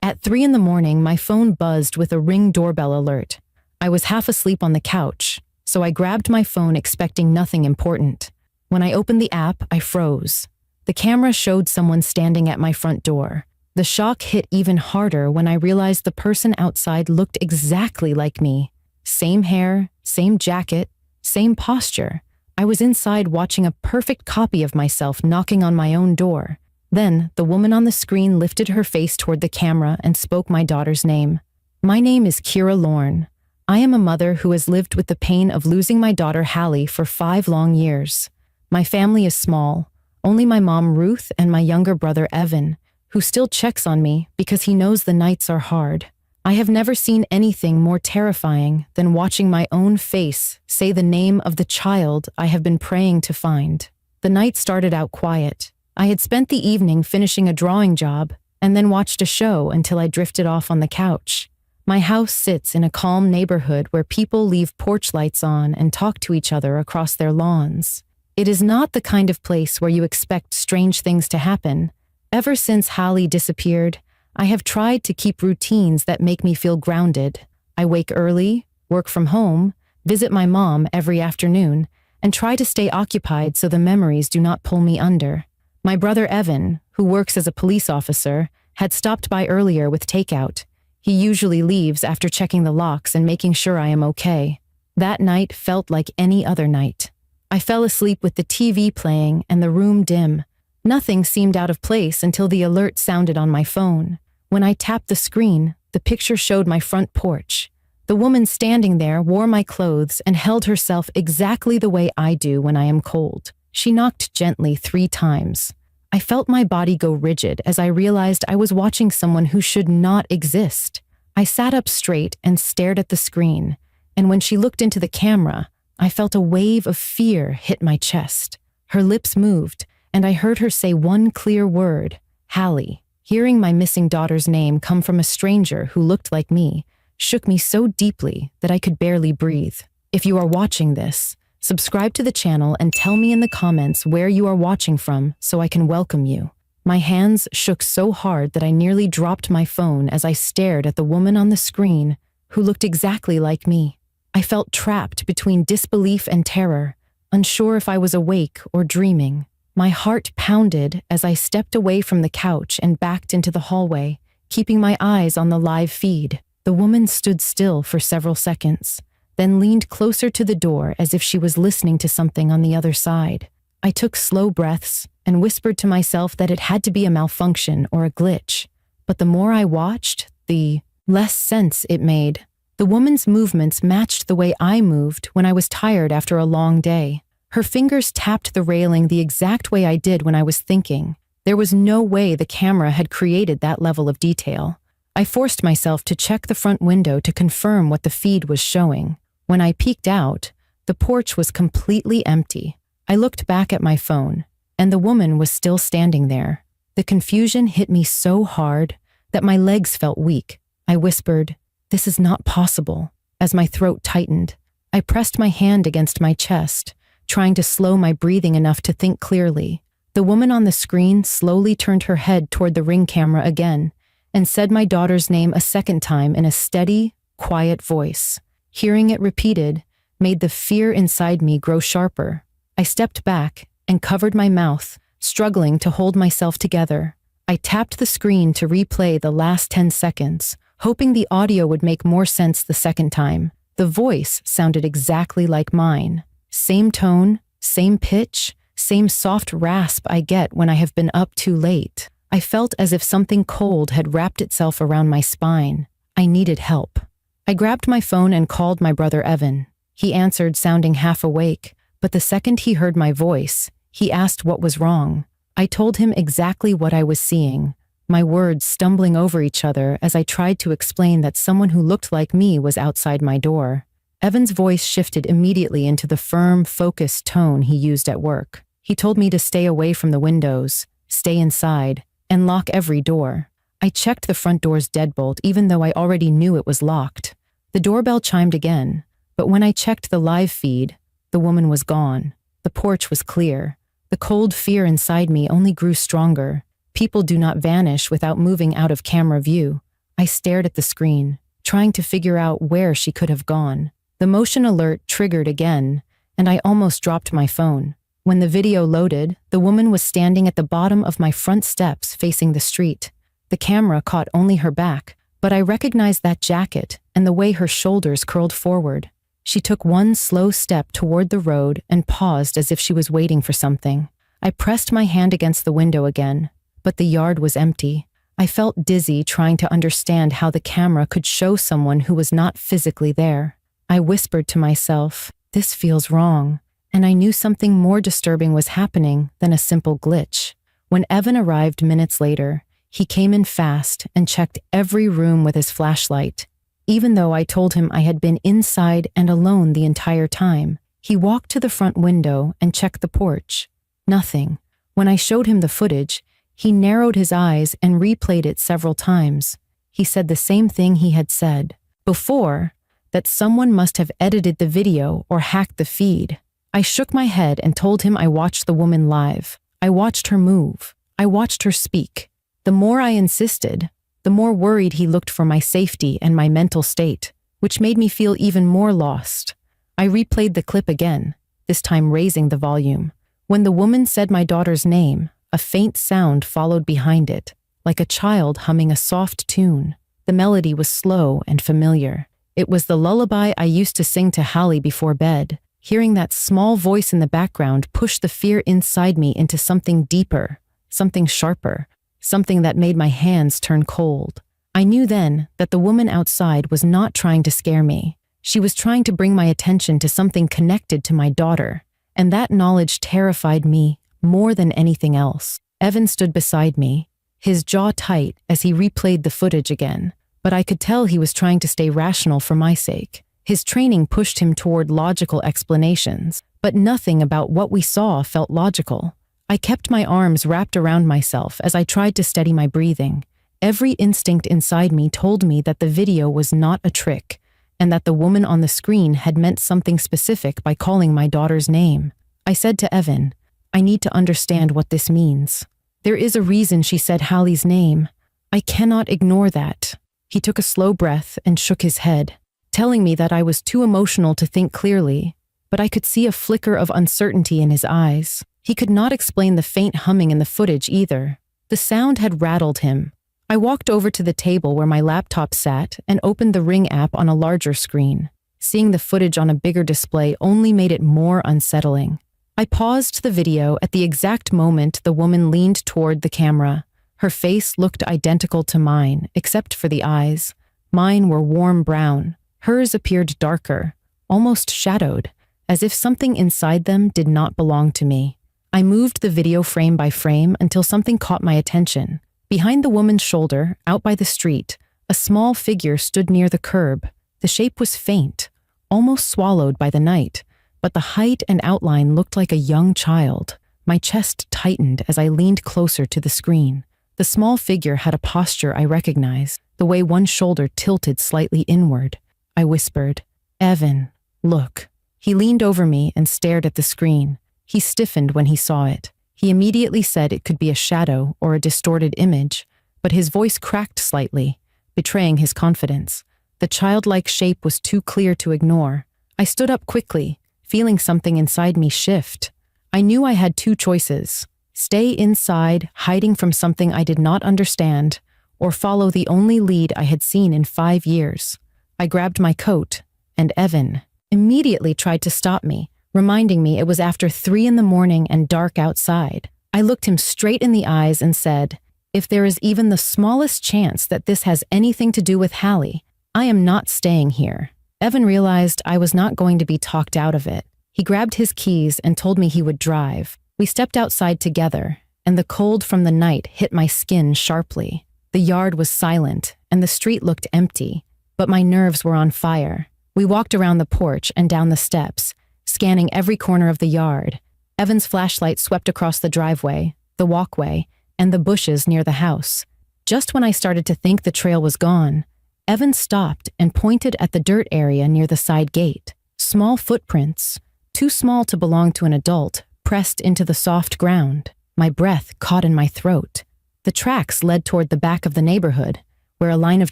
At 3 in the morning, my phone buzzed with a Ring doorbell alert. I was half asleep on the couch, so I grabbed my phone expecting nothing important. When I opened the app, I froze. The camera showed someone standing at my front door. The shock hit even harder when I realized the person outside looked exactly like me. Same hair, same jacket, same posture. I was inside watching a perfect copy of myself knocking on my own door. Then, the woman on the screen lifted her face toward the camera and spoke my daughter's name. My name is Kira Lorne. I am a mother who has lived with the pain of losing my daughter Hallie for 5 long years. My family is small, only my mom Ruth and my younger brother Evan, who still checks on me because he knows the nights are hard. I have never seen anything more terrifying than watching my own face say the name of the child I have been praying to find. The night started out quiet. I had spent the evening finishing a drawing job and then watched a show until I drifted off on the couch. My house sits in a calm neighborhood where people leave porch lights on and talk to each other across their lawns. It is not the kind of place where you expect strange things to happen. Ever since Hallie disappeared, I have tried to keep routines that make me feel grounded. I wake early, work from home, visit my mom every afternoon, and try to stay occupied so the memories do not pull me under. My brother Evan, who works as a police officer, had stopped by earlier with takeout. He usually leaves after checking the locks and making sure I am okay. That night felt like any other night. I fell asleep with the TV playing and the room dim. Nothing seemed out of place until the alert sounded on my phone. When I tapped the screen, the picture showed my front porch. The woman standing there wore my clothes and held herself exactly the way I do when I am cold. She knocked gently 3 times. I felt my body go rigid as I realized I was watching someone who should not exist. I sat up straight and stared at the screen, and when she looked into the camera, I felt a wave of fear hit my chest. Her lips moved, and I heard her say one clear word, Hallie. Hearing my missing daughter's name come from a stranger who looked like me shook me so deeply that I could barely breathe. If you are watching this, subscribe to the channel and tell me in the comments where you are watching from so I can welcome you. My hands shook so hard that I nearly dropped my phone as I stared at the woman on the screen who looked exactly like me. I felt trapped between disbelief and terror, unsure if I was awake or dreaming. My heart pounded as I stepped away from the couch and backed into the hallway, keeping my eyes on the live feed. The woman stood still for several seconds, then leaned closer to the door as if she was listening to something on the other side. I took slow breaths and whispered to myself that it had to be a malfunction or a glitch. But the more I watched, the less sense it made. The woman's movements matched the way I moved when I was tired after a long day. Her fingers tapped the railing the exact way I did when I was thinking. There was no way the camera had created that level of detail. I forced myself to check the front window to confirm what the feed was showing. When I peeked out, the porch was completely empty. I looked back at my phone, and the woman was still standing there. The confusion hit me so hard that my legs felt weak. I whispered, "This is not possible," as my throat tightened. I pressed my hand against my chest, trying to slow my breathing enough to think clearly. The woman on the screen slowly turned her head toward the Ring camera again and said my daughter's name a second time in a steady, quiet voice. Hearing it repeated made the fear inside me grow sharper. I stepped back and covered my mouth, struggling to hold myself together. I tapped the screen to replay the last 10 seconds, hoping the audio would make more sense the second time. The voice sounded exactly like mine. Same tone, same pitch, same soft rasp I get when I have been up too late. I felt as if something cold had wrapped itself around my spine. I needed help. I grabbed my phone and called my brother Evan. He answered, sounding half awake, but the second he heard my voice, he asked what was wrong. I told him exactly what I was seeing, my words stumbling over each other as I tried to explain that someone who looked like me was outside my door. Evan's voice shifted immediately into the firm, focused tone he used at work. He told me to stay away from the windows, stay inside, and lock every door. I checked the front door's deadbolt even though I already knew it was locked. The doorbell chimed again, but when I checked the live feed, the woman was gone. The porch was clear. The cold fear inside me only grew stronger. People do not vanish without moving out of camera view. I stared at the screen, trying to figure out where she could have gone. The motion alert triggered again, and I almost dropped my phone. When the video loaded, the woman was standing at the bottom of my front steps facing the street. The camera caught only her back, but I recognized that jacket and the way her shoulders curled forward. She took one slow step toward the road and paused as if she was waiting for something. I pressed my hand against the window again, but the yard was empty. I felt dizzy trying to understand how the camera could show someone who was not physically there. I whispered to myself, "This feels wrong," and I knew something more disturbing was happening than a simple glitch. When Evan arrived minutes later, he came in fast and checked every room with his flashlight. Even though I told him I had been inside and alone the entire time, he walked to the front window and checked the porch. Nothing. When I showed him the footage, he narrowed his eyes and replayed it several times. He said the same thing he had said before, that someone must have edited the video or hacked the feed. I shook my head and told him I watched the woman live. I watched her move. I watched her speak. The more I insisted, the more worried he looked for my safety and my mental state, which made me feel even more lost. I replayed the clip again, this time raising the volume. When the woman said my daughter's name, a faint sound followed behind it, like a child humming a soft tune. The melody was slow and familiar. It was the lullaby I used to sing to Hallie before bed. Hearing that small voice in the background pushed the fear inside me into something deeper, something sharper, something that made my hands turn cold. I knew then that the woman outside was not trying to scare me. She was trying to bring my attention to something connected to my daughter, and that knowledge terrified me more than anything else. Evan stood beside me, his jaw tight as he replayed the footage again, but I could tell he was trying to stay rational for my sake. His training pushed him toward logical explanations, but nothing about what we saw felt logical. I kept my arms wrapped around myself as I tried to steady my breathing. Every instinct inside me told me that the video was not a trick, and that the woman on the screen had meant something specific by calling my daughter's name. I said to Evan, "I need to understand what this means. There is a reason she said Hallie's name. I cannot ignore that." He took a slow breath and shook his head, telling me that I was too emotional to think clearly, but I could see a flicker of uncertainty in his eyes. He could not explain the faint humming in the footage either. The sound had rattled him. I walked over to the table where my laptop sat and opened the Ring app on a larger screen. Seeing the footage on a bigger display only made it more unsettling. I paused the video at the exact moment the woman leaned toward the camera. Her face looked identical to mine, except for the eyes. Mine were warm brown. Hers appeared darker, almost shadowed, as if something inside them did not belong to me. I moved the video frame by frame until something caught my attention. Behind the woman's shoulder, out by the street, a small figure stood near the curb. The shape was faint, almost swallowed by the night, but the height and outline looked like a young child. My chest tightened as I leaned closer to the screen. The small figure had a posture I recognized, the way one shoulder tilted slightly inward. I whispered, "Evan, look." He leaned over me and stared at the screen. He stiffened when he saw it. He immediately said it could be a shadow or a distorted image, but his voice cracked slightly, betraying his confidence. The childlike shape was too clear to ignore. I stood up quickly, feeling something inside me shift. I knew I had two choices: stay inside, hiding from something I did not understand, or follow the only lead I had seen in 5 years. I grabbed my coat, and Evan immediately tried to stop me, reminding me it was after 3 in the morning and dark outside. I looked him straight in the eyes and said, "If there is even the smallest chance that this has anything to do with Hallie, I am not staying here." Evan realized I was not going to be talked out of it. He grabbed his keys and told me he would drive. We stepped outside together, and the cold from the night hit my skin sharply. The yard was silent, and the street looked empty, but my nerves were on fire. We walked around the porch and down the steps, scanning every corner of the yard. Evan's flashlight swept across the driveway, the walkway, and the bushes near the house. Just when I started to think the trail was gone, Evan stopped and pointed at the dirt area near the side gate. Small footprints, too small to belong to an adult, pressed into the soft ground. My breath caught in my throat. The tracks led toward the back of the neighborhood, where a line of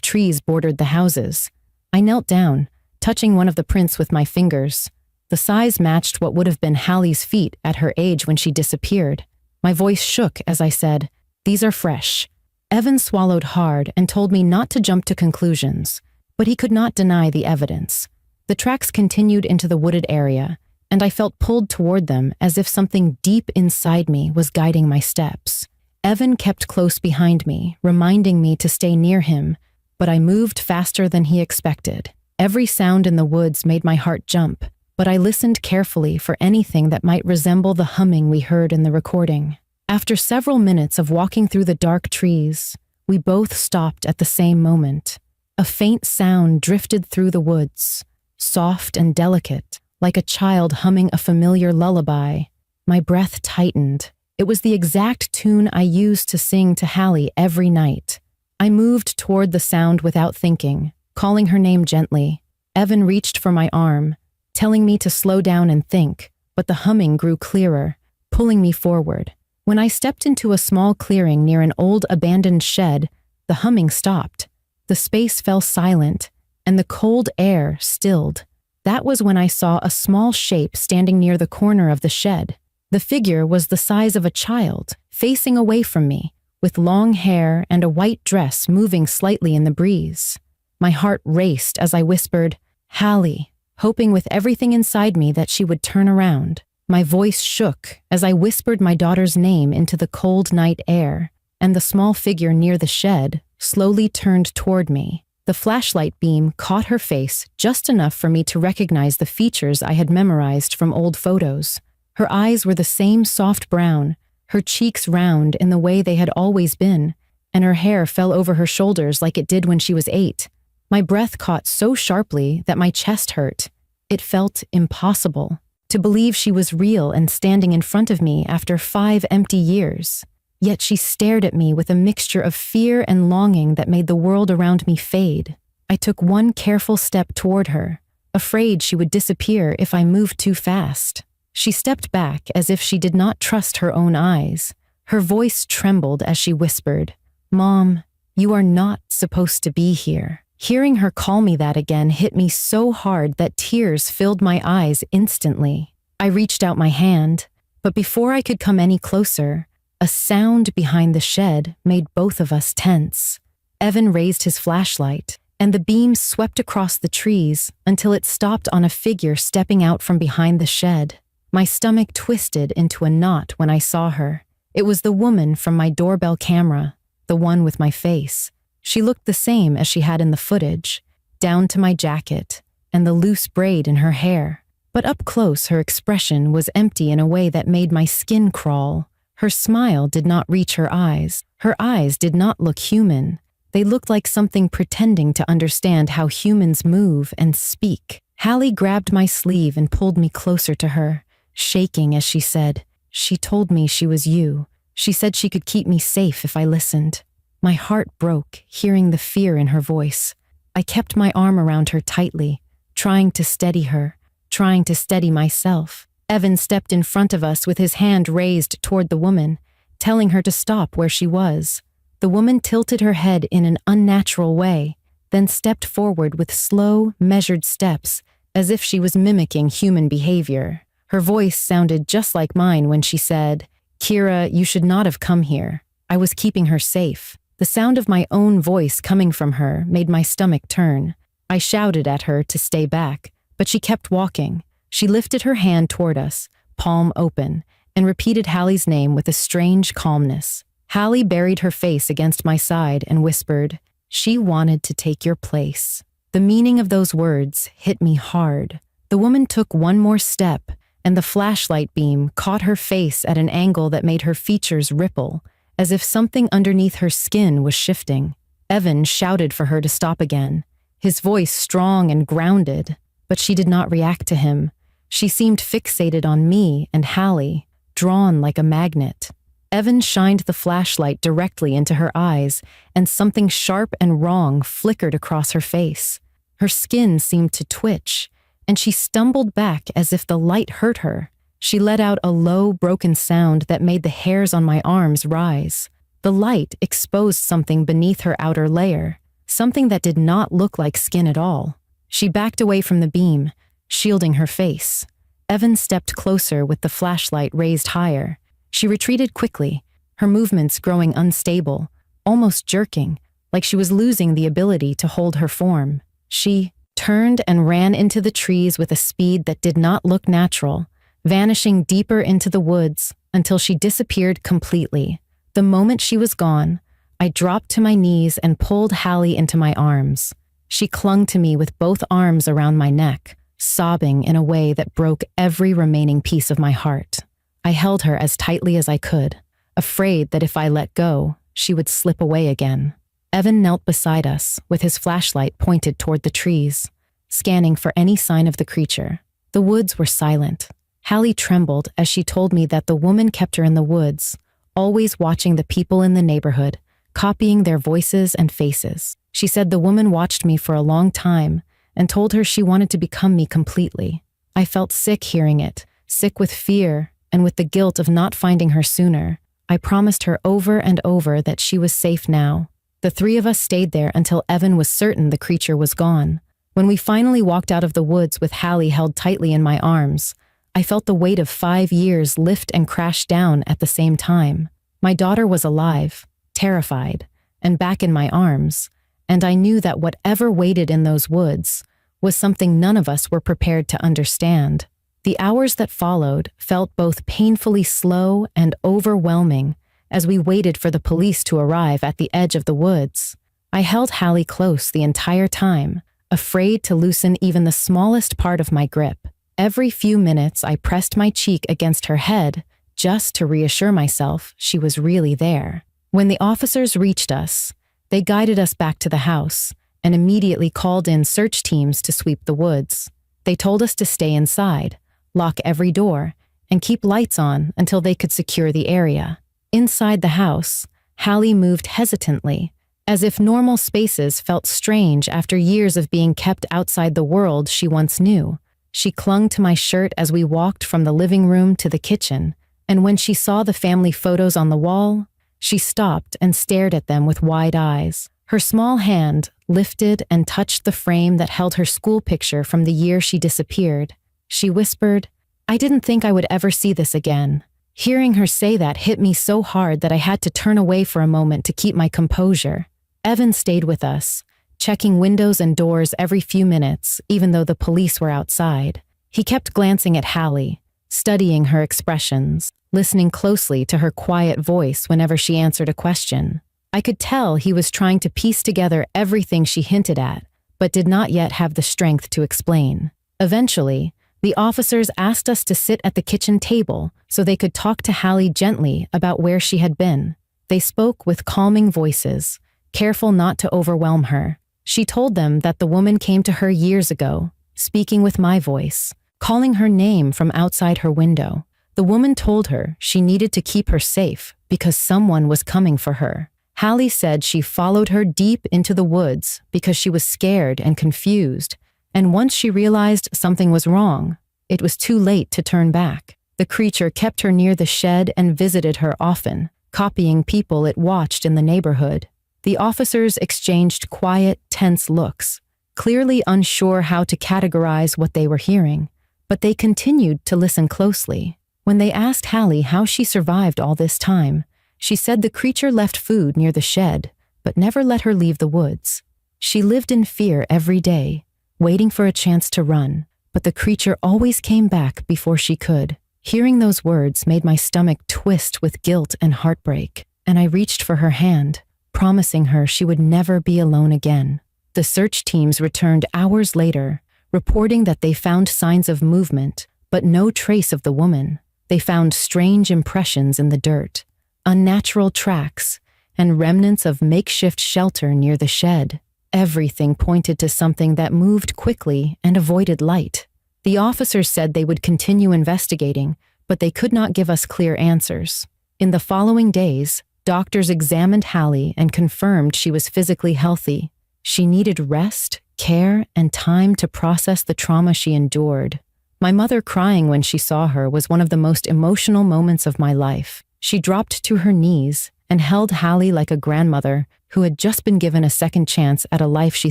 trees bordered the houses. I knelt down, touching one of the prints with my fingers. The size matched what would have been Hallie's feet at her age when she disappeared. My voice shook as I said, "These are fresh." Evan swallowed hard and told me not to jump to conclusions, but he could not deny the evidence. The tracks continued into the wooded area, and I felt pulled toward them as if something deep inside me was guiding my steps. Evan kept close behind me, reminding me to stay near him, but I moved faster than he expected. Every sound in the woods made my heart jump, but I listened carefully for anything that might resemble the humming we heard in the recording. After several minutes of walking through the dark trees, we both stopped at the same moment. A faint sound drifted through the woods, soft and delicate, like a child humming a familiar lullaby. My breath tightened. It was the exact tune I used to sing to Hallie every night. I moved toward the sound without thinking, calling her name gently. Evan reached for my arm, telling me to slow down and think, but the humming grew clearer, pulling me forward. When I stepped into a small clearing near an old abandoned shed, the humming stopped. The space fell silent, and the cold air stilled. That was when I saw a small shape standing near the corner of the shed. The figure was the size of a child, facing away from me, with long hair and a white dress moving slightly in the breeze. My heart raced as I whispered, "Hallie," hoping with everything inside me that she would turn around. My voice shook as I whispered my daughter's name into the cold night air, and the small figure near the shed slowly turned toward me. The flashlight beam caught her face just enough for me to recognize the features I had memorized from old photos. Her eyes were the same soft brown, her cheeks round in the way they had always been, and her hair fell over her shoulders like it did when she was 8. My breath caught so sharply that my chest hurt. It felt impossible to believe she was real and standing in front of me after 5 empty years. Yet she stared at me with a mixture of fear and longing that made the world around me fade. I took one careful step toward her, afraid she would disappear if I moved too fast. She stepped back as if she did not trust her own eyes. Her voice trembled as she whispered, "Mom, you are not supposed to be here." Hearing her call me that again hit me so hard that tears filled my eyes instantly. I reached out my hand, but before I could come any closer, a sound behind the shed made both of us tense. Evan raised his flashlight, and the beam swept across the trees until it stopped on a figure stepping out from behind the shed. My stomach twisted into a knot when I saw her. It was the woman from my doorbell camera, the one with my face. She looked the same as she had in the footage, down to my jacket and the loose braid in her hair. But up close, her expression was empty in a way that made my skin crawl. Her smile did not reach her eyes. Her eyes did not look human. They looked like something pretending to understand how humans move and speak. Hallie grabbed my sleeve and pulled me closer to her, shaking as she said, "She told me she was you. She said she could keep me safe if I listened." My heart broke, hearing the fear in her voice. I kept my arm around her tightly, trying to steady her, trying to steady myself. Evan stepped in front of us with his hand raised toward the woman, telling her to stop where she was. The woman tilted her head in an unnatural way, then stepped forward with slow, measured steps, as if she was mimicking human behavior. Her voice sounded just like mine when she said, "Kira, you should not have come here. I was keeping her safe." The sound of my own voice coming from her made my stomach turn. I shouted at her to stay back, but she kept walking. She lifted her hand toward us, palm open, and repeated Hallie's name with a strange calmness. Hallie buried her face against my side and whispered, "She wanted to take your place." The meaning of those words hit me hard. The woman took one more step, and the flashlight beam caught her face at an angle that made her features ripple, as if something underneath her skin was shifting. Evan shouted for her to stop again, his voice strong and grounded, but she did not react to him. She seemed fixated on me and Hallie, drawn like a magnet. Evan shined the flashlight directly into her eyes, and something sharp and wrong flickered across her face. Her skin seemed to twitch, and she stumbled back as if the light hurt her. She let out a low, broken sound that made the hairs on my arms rise. The light exposed something beneath her outer layer, something that did not look like skin at all. She backed away from the beam, shielding her face. Evan stepped closer with the flashlight raised higher. She retreated quickly, her movements growing unstable, almost jerking, like she was losing the ability to hold her form. She turned and ran into the trees with a speed that did not look natural, vanishing deeper into the woods until she disappeared completely. The moment she was gone, I dropped to my knees and pulled Hallie into my arms. She clung to me with both arms around my neck, sobbing in a way that broke every remaining piece of my heart. I held her as tightly as I could, afraid that if I let go, she would slip away again. Evan knelt beside us, with his flashlight pointed toward the trees, scanning for any sign of the creature. The woods were silent. Hallie trembled as she told me that the woman kept her in the woods, always watching the people in the neighborhood, copying their voices and faces. She said the woman watched me for a long time and told her she wanted to become me completely. I felt sick hearing it, sick with fear and with the guilt of not finding her sooner. I promised her over and over that she was safe now. The three of us stayed there until Evan was certain the creature was gone. When we finally walked out of the woods with Hallie held tightly in my arms, I felt the weight of 5 years lift and crash down at the same time. My daughter was alive, terrified, and back in my arms, and I knew that whatever waited in those woods was something none of us were prepared to understand. The hours that followed felt both painfully slow and overwhelming as we waited for the police to arrive at the edge of the woods. I held Hallie close the entire time, afraid to loosen even the smallest part of my grip. Every few minutes I pressed my cheek against her head just to reassure myself she was really there. When the officers reached us, they guided us back to the house and immediately called in search teams to sweep the woods. They told us to stay inside, lock every door, and keep lights on until they could secure the area. Inside the house, Hallie moved hesitantly, as if normal spaces felt strange after years of being kept outside the world she once knew. She clung to my shirt as we walked from the living room to the kitchen, and when she saw the family photos on the wall, she stopped and stared at them with wide eyes. Her small hand lifted and touched the frame that held her school picture from the year she disappeared. She whispered, "I didn't think I would ever see this again." Hearing her say that hit me so hard that I had to turn away for a moment to keep my composure. Evan stayed with us, checking windows and doors every few minutes, even though the police were outside. He kept glancing at Hallie, studying her expressions, listening closely to her quiet voice whenever she answered a question. I could tell he was trying to piece together everything she hinted at, but did not yet have the strength to explain. Eventually, the officers asked us to sit at the kitchen table so they could talk to Hallie gently about where she had been. They spoke with calming voices, careful not to overwhelm her. She told them that the woman came to her years ago, speaking with my voice, calling her name from outside her window. The woman told her she needed to keep her safe because someone was coming for her. Hallie said she followed her deep into the woods because she was scared and confused, and once she realized something was wrong, it was too late to turn back. The creature kept her near the shed and visited her often, copying people it watched in the neighborhood. The officers exchanged quiet, tense looks, clearly unsure how to categorize what they were hearing, but they continued to listen closely. When they asked Hallie how she survived all this time, she said the creature left food near the shed, but never let her leave the woods. She lived in fear every day, waiting for a chance to run, but the creature always came back before she could. Hearing those words made my stomach twist with guilt and heartbreak, and I reached for her hand, promising her she would never be alone again. The search teams returned hours later, reporting that they found signs of movement, but no trace of the woman. They found strange impressions in the dirt, unnatural tracks, and remnants of makeshift shelter near the shed. Everything pointed to something that moved quickly and avoided light. The officers said they would continue investigating, but they could not give us clear answers. In the following days, doctors examined Hallie and confirmed she was physically healthy. She needed rest, care, and time to process the trauma she endured. My mother crying when she saw her was one of the most emotional moments of my life. She dropped to her knees and held Hallie like a grandmother who had just been given a second chance at a life she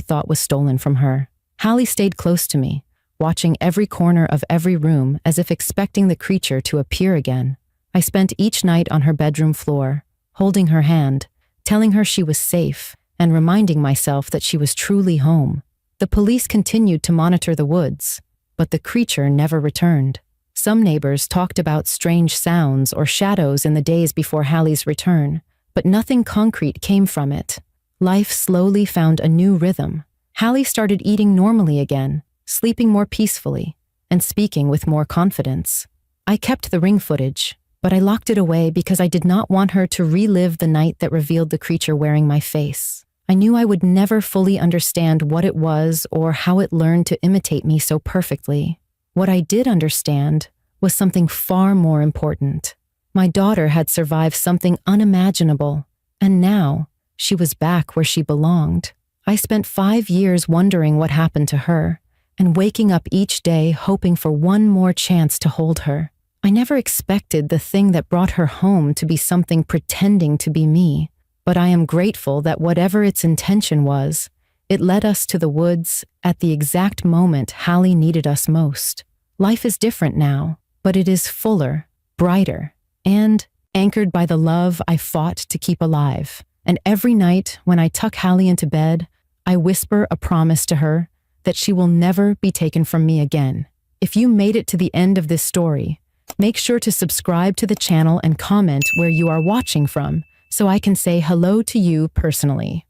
thought was stolen from her. Hallie stayed close to me, watching every corner of every room as if expecting the creature to appear again. I spent each night on her bedroom floor, holding her hand, telling her she was safe, and reminding myself that she was truly home. The police continued to monitor the woods, but the creature never returned. Some neighbors talked about strange sounds or shadows in the days before Hallie's return, but nothing concrete came from it. Life slowly found a new rhythm. Hallie started eating normally again, sleeping more peacefully, and speaking with more confidence. I kept the ring footage, but I locked it away because I did not want her to relive the night that revealed the creature wearing my face. I knew I would never fully understand what it was or how it learned to imitate me so perfectly. What I did understand was something far more important. My daughter had survived something unimaginable, and now she was back where she belonged. I spent 5 years wondering what happened to her, and waking up each day hoping for one more chance to hold her. I never expected the thing that brought her home to be something pretending to be me, but I am grateful that whatever its intention was, it led us to the woods at the exact moment Hallie needed us most. Life is different now, but it is fuller, brighter, and anchored by the love I fought to keep alive. And every night when I tuck Hallie into bed, I whisper a promise to her that she will never be taken from me again. If you made it to the end of this story, make sure to subscribe to the channel and comment where you are watching from so I can say hello to you personally.